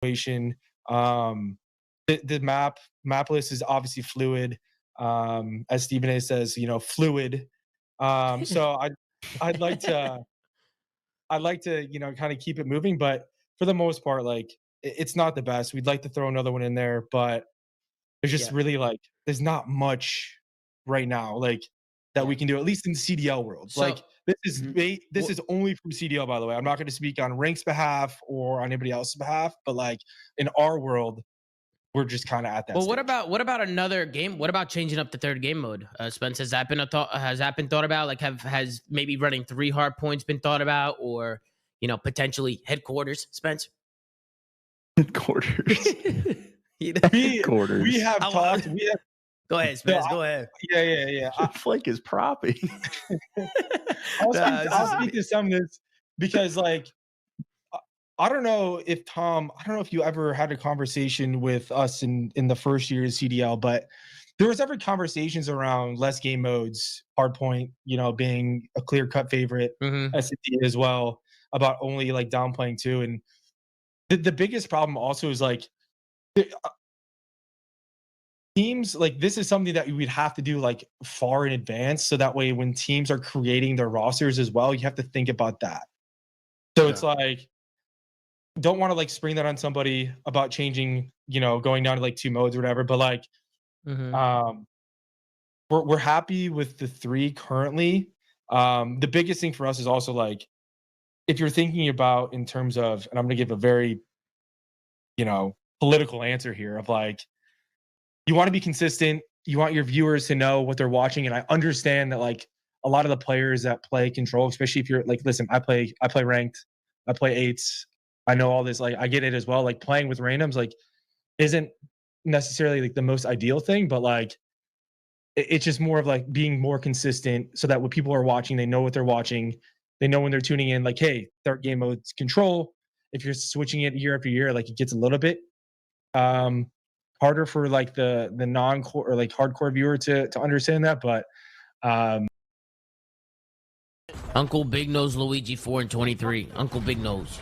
situation. The map list is obviously fluid. As Stephen A says, fluid. So I'd like to, kind of keep it moving, but for the most part, like it's not the best. We'd like to throw another one in there, but there's just Yeah. really like there's not much right now, like that Yeah. we can do, at least in CDL world. So Like this is mhm. this is only from CDL, by the way. I'm not going to speak on Rank's behalf or on anybody else's behalf, but like in our world, we're just kind of at that Well, what stage. about another game? What about changing up the third game mode? Spence, has that been a thought? Has that been thought about? Like, has maybe running 3 hard points been thought about, or potentially headquarters, Spence? Headquarters. You know? We Headquarters. have I talked. wa- We have Go ahead, no, Spence. Go ahead. yeah. Flake is propping. Nah, it's I'll just speak to some of this because like I don't know if Tom, I don't know if you ever had a conversation with us in the first year of CDL, but there was ever conversations around less game modes, hardpoint, being a clear cut favorite, mhm. SCT as well, about only like downplaying two. And the biggest problem also is like teams, like this is something that we'd have to do like far in advance. So that way when teams are creating their rosters as well, you have to think about that. So it's Yeah. like don't want to like spring that on somebody about changing, going down to like two modes or whatever. But like, Mhm. um, we're happy with the three currently. The biggest thing for us is also like if you're thinking about in terms of, and I'm gonna give a very, political answer here of like you want to be consistent. You want your viewers to know what they're watching, and I understand that like a lot of the players that play control, especially if you're like, listen, I play ranked, I play eights, I know all this. Like I get it as well. Like playing with randoms, like isn't necessarily like the most ideal thing, but like it's just more of like being more consistent so that when people are watching, they know what they're watching. They know when they're tuning in, like, hey, third game mode's control. If you're switching it year after year, like it gets a little bit um harder for like the non-core or like hardcore viewer to understand that. But um Uncle Big Nose Luigi 4 and 23. Uncle Big Nose.